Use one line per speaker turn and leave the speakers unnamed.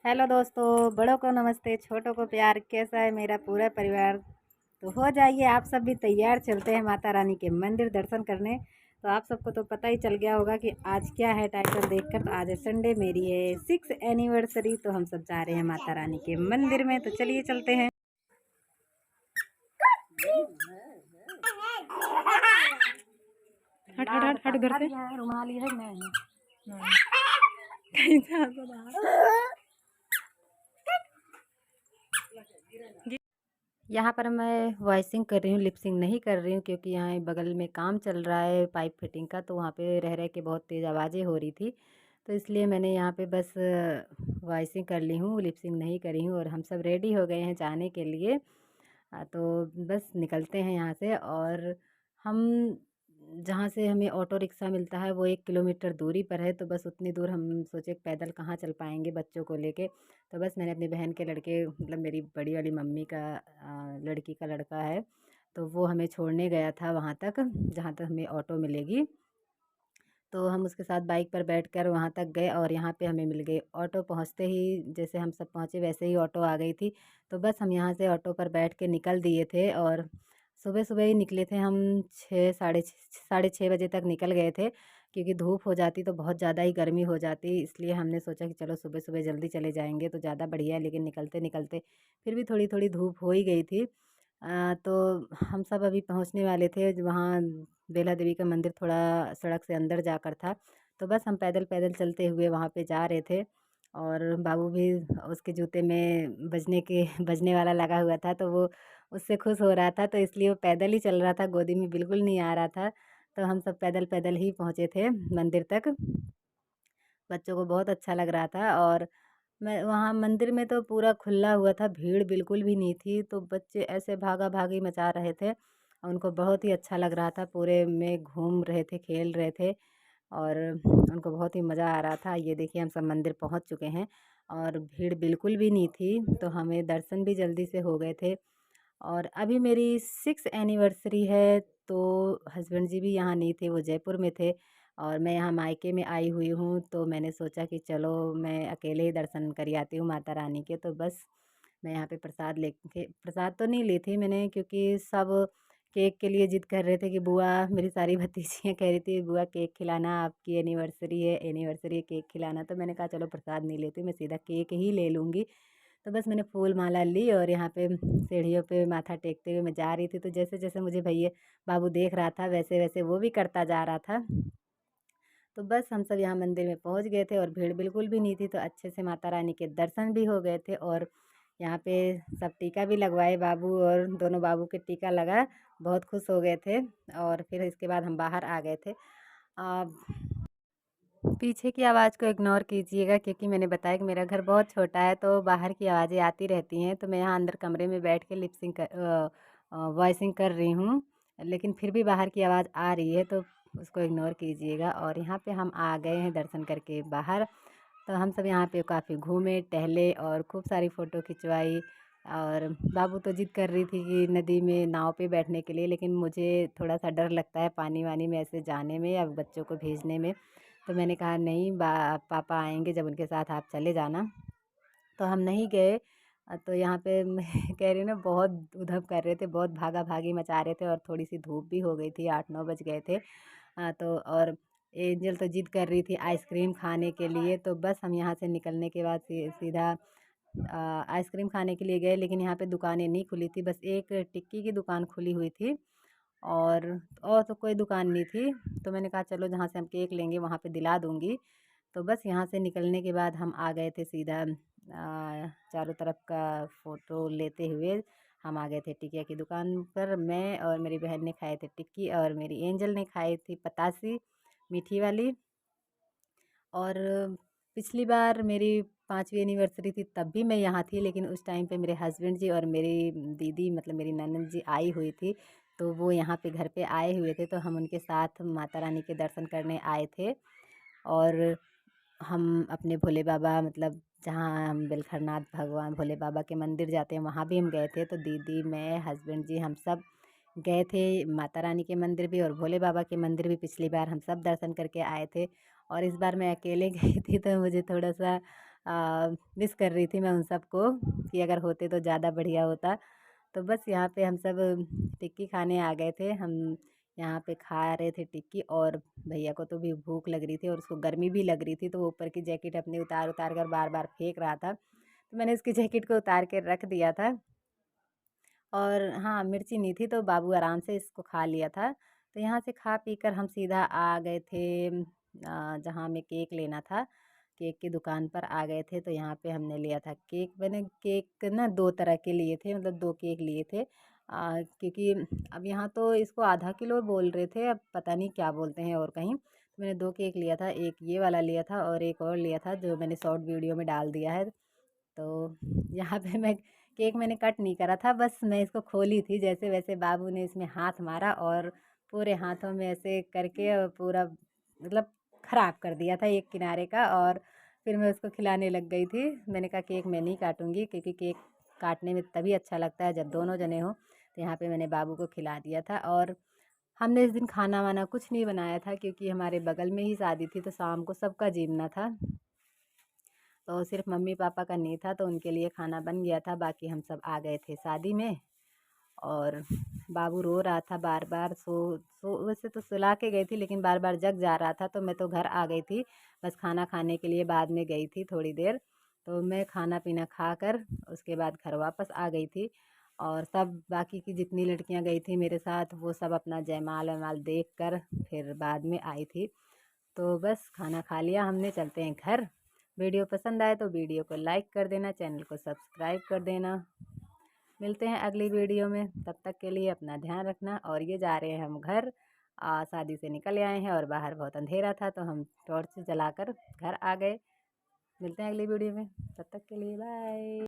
Hello दोस्तों, बड़ों को नमस्ते, छोटों को प्यार। कैसा है मेरा पूरा परिवार? तो हो जाइए आप सब भी तैयार, चलते हैं माता रानी के मंदिर दर्शन करने। तो आप सबको तो पता ही चल गया होगा कि आज क्या है टाइटल देखकर। तो आज है संडे, मेरी है 6th एनिवर्सरी। तो हम सब जा रहे हैं माता रानी के मंदिर में। तो चलिए चलते हैं। हट हट हट हट घर से। रुमाली है नहीं। यहाँ पर मैं वॉइसिंग कर रही हूँ, लिपसिंग नहीं कर रही हूँ, क्योंकि यहाँ बगल में काम चल रहा है पाइप फिटिंग का। तो वहाँ पे रह रह के बहुत तेज़ आवाज़ें हो रही थी, तो इसलिए मैंने यहाँ पे बस वॉइसिंग कर ली हूँ, लिपसिंग नहीं करी हूँ। और हम सब रेडी हो गए हैं जाने के लिए। तो बस निकलते हैं यहाँ से। और हम जहाँ से हमें ऑटो रिक्शा मिलता है वो 1 किलोमीटर दूरी पर है। तो बस उतनी दूर हम सोचे पैदल कहाँ चल पाएंगे बच्चों को लेके। तो बस मैंने अपनी बहन के लड़के, मतलब मेरी बड़ी वाली मम्मी का लड़की का लड़का है, तो वो हमें छोड़ने गया था वहाँ तक जहाँ तक हमें ऑटो मिलेगी। तो हम उसके साथ बाइक पर बैठकर वहाँ तक गए और यहाँ पे हमें मिल गई ऑटो। पहुँचते ही जैसे हम सब पहुँचे वैसे ही ऑटो आ गई थी। तो बस हम यहाँ से ऑटो पर बैठ के निकल दिए थे। और सुबह सुबह ही निकले थे हम, 6 साढ़े 6 बजे तक निकल गए थे, क्योंकि धूप हो जाती तो बहुत ज़्यादा ही गर्मी हो जाती। इसलिए हमने सोचा कि चलो सुबह सुबह जल्दी चले जाएंगे तो ज़्यादा बढ़िया है। लेकिन निकलते निकलते फिर भी थोड़ी थोड़ी धूप हो ही गई थी। तो हम सब अभी पहुंचने वाले थे वहाँ। बेला देवी का मंदिर थोड़ा सड़क से अंदर जाकर था। तो बस हम पैदल पैदल चलते हुए वहाँ पे जा रहे थे। और बाबू भी, उसके जूते में बजने वाला लगा हुआ था, तो वो उससे खुश हो रहा था। तो इसलिए वो पैदल ही चल रहा था, गोदी में बिल्कुल नहीं आ रहा था। तो हम सब पैदल पैदल ही पहुँचे थे मंदिर तक। बच्चों को बहुत अच्छा लग रहा था। और मैं वहाँ मंदिर में तो पूरा खुला हुआ था, भीड़ बिल्कुल भी नहीं थी। तो बच्चे ऐसे भागा भागी मचा रहे थे, उनको बहुत ही अच्छा लग रहा था, पूरे में घूम रहे थे, खेल रहे थे। और उनको बहुत ही मज़ा आ रहा था। ये देखिए हम सब मंदिर पहुँच चुके हैं और भीड़ बिल्कुल भी नहीं थी, तो हमें दर्शन भी जल्दी से हो गए थे। और अभी मेरी 6th एनिवर्सरी है। तो हस्बैंड जी भी यहाँ नहीं थे, वो जयपुर में थे। और मैं यहाँ मायके में आई हुई हूँ, तो मैंने सोचा कि चलो मैं अकेले ही दर्शन कर आती हूँ माता रानी के। तो बस मैं यहाँ पे प्रसाद लेके, प्रसाद तो नहीं ली थी मैंने, क्योंकि सब केक के लिए जिद कर रहे थे कि बुआ, मेरी सारी भतीजियाँ कह रही थी बुआ केक खिलाना, आपकी एनिवर्सरी है केक खिलाना। तो मैंने कहा चलो प्रसाद नहीं लेती, मैं सीधा केक ही ले लूँगी। तो बस मैंने फूल माला ली और यहाँ पे सीढ़ियों पे माथा टेकते हुए मैं जा रही थी। तो जैसे जैसे मुझे भैया बाबू देख रहा था वैसे वैसे वो भी करता जा रहा था। तो बस हम सब यहाँ मंदिर में पहुँच गए थे और भीड़ बिल्कुल भी नहीं थी। तो अच्छे से माता रानी के दर्शन भी हो गए थे। और यहाँ पे सब टीका भी लगवाए बाबू, और दोनों बाबू के टीका लगा, बहुत खुश हो गए थे। और फिर इसके बाद हम बाहर आ गए थे। पीछे की आवाज़ को इग्नोर कीजिएगा, क्योंकि मैंने बताया कि मेरा घर बहुत छोटा है, तो बाहर की आवाज़ें आती रहती हैं। तो मैं यहाँ अंदर कमरे में बैठ के लिपसिंग कर वॉइसिंग कर रही हूँ, लेकिन फिर भी बाहर की आवाज़ आ रही है, तो उसको इग्नोर कीजिएगा। और यहाँ पे हम आ गए हैं दर्शन करके बाहर। तो हम सब यहाँ पे काफ़ी घूमे टहले और खूब सारी फ़ोटो खिंचवाई। और बाबू तो जिद कर रही थी कि नदी में नाव पे बैठने के लिए, लेकिन मुझे थोड़ा सा डर लगता है पानी वानी में ऐसे जाने में या बच्चों को भेजने में। तो मैंने कहा नहीं, पापा आएंगे जब उनके साथ आप चले जाना। तो हम नहीं गए। तो यहाँ पे मैं कह रही हूँ ना, बहुत उधम कर रहे थे, बहुत भागा भागी मचा रहे थे। और थोड़ी सी धूप भी हो गई थी, 8-9 बज गए थे। तो और एंजल तो जिद कर रही थी आइसक्रीम खाने के लिए। तो बस हम यहाँ से निकलने के बाद सीधा आइसक्रीम खाने के लिए गए, लेकिन यहाँ पे दुकानें नहीं खुली थी, बस एक टिक्की की दुकान खुली हुई थी। और तो कोई दुकान नहीं थी। तो मैंने कहा चलो जहाँ से हम केक लेंगे वहाँ पे दिला दूँगी। तो बस यहाँ से निकलने के बाद हम आ गए थे सीधा, चारों तरफ का फ़ोटो लेते हुए हम आ गए थे टिकिया की दुकान पर। मैं और मेरी बहन ने खाए थे टिक्की, और मेरी एंजल ने खाई थी पतासी, मीठी वाली। और पिछली बार मेरी 5वीं एनिवर्सरी थी तब भी मैं यहाँ थी, लेकिन उस टाइम पे मेरे हस्बैंड जी और मेरी दीदी, मतलब मेरी ननद जी आई हुई थी। तो वो यहाँ पे घर पे आए हुए थे, तो हम उनके साथ माता रानी के दर्शन करने आए थे। और हम अपने भोले बाबा, मतलब जहाँ हम बेलखरनाथ भगवान भोले बाबा के मंदिर जाते हैं वहाँ भी हम गए थे। तो दीदी, मैं, हस्बैंड जी, हम सब गए थे माता रानी के मंदिर भी और भोले बाबा के मंदिर भी। पिछली बार हम सब दर्शन करके आए थे, और इस बार मैं अकेले गई थी, तो मुझे थोड़ा सा मिस कर रही थी मैं उन सबको कि अगर होते तो ज़्यादा बढ़िया होता। तो बस यहाँ पे हम सब टिक्की खाने आ गए थे। हम यहाँ पे खा रहे थे टिक्की, और भैया को तो भी भूख लग रही थी और उसको गर्मी भी लग रही थी, तो वो ऊपर की जैकेट अपनी उतार उतार कर बार बार फेंक रहा था। तो मैंने उसकी जैकेट को उतार के रख दिया था। और हाँ, मिर्ची नहीं थी तो बाबू आराम से इसको खा लिया था। तो यहाँ से खा पी कर हम सीधा आ गए थे जहाँ हमें केक लेना था। केक की दुकान पर आ गए थे, तो यहाँ पे हमने लिया था केक। मैंने केक ना 2 तरह के लिए थे, मतलब 2 केक लिए थे। क्योंकि अब यहाँ तो इसको आधा किलो बोल रहे थे, अब पता नहीं क्या बोलते हैं और कहीं। तो मैंने 2 केक लिया था, एक ये वाला लिया था और एक और लिया था जो मैंने शॉर्ट वीडियो में डाल दिया है। तो यहाँ पे मैंने कट नहीं करा था, बस मैं इसको खोली थी। जैसे वैसे बाबू ने इसमें हाथ मारा और पूरे हाथों में ऐसे करके पूरा मतलब ख़राब कर दिया था एक किनारे का। और फिर मैं उसको खिलाने लग गई थी। मैंने कहा केक मैं नहीं काटूंगी, क्योंकि केक काटने में तभी अच्छा लगता है जब दोनों जने हों। तो यहाँ पे मैंने बाबू को खिला दिया था। और हमने इस दिन खाना वाना कुछ नहीं बनाया था, क्योंकि हमारे बगल में ही शादी थी, तो शाम को सबका जीवना था। तो सिर्फ मम्मी पापा का नहीं था, तो उनके लिए खाना बन गया था। बाकी हम सब आ गए थे शादी में। और बाबू रो रहा था बार बार। सो सो वैसे तो सुला के गई थी, लेकिन बार बार जग जा रहा था, तो मैं तो घर आ गई थी। बस खाना खाने के लिए बाद में गई थी थोड़ी देर। तो मैं खाना पीना खा कर उसके बाद घर वापस आ गई थी। और सब बाकी की जितनी लड़कियां गई थी मेरे साथ, वो सब अपना जयमाल वयमाल देख कर फिर बाद में आई थी। तो बस खाना खा लिया हमने, चलते हैं घर। वीडियो पसंद आए तो वीडियो को लाइक कर देना, चैनल को सब्सक्राइब कर देना। मिलते हैं अगली वीडियो में, तब तक के लिए अपना ध्यान रखना। और ये जा रहे हैं हम घर। शादी से निकल आए हैं और बाहर बहुत अंधेरा था, तो हम टॉर्च जलाकर घर आ गए। मिलते हैं अगली वीडियो में, तब तक के लिए बाय।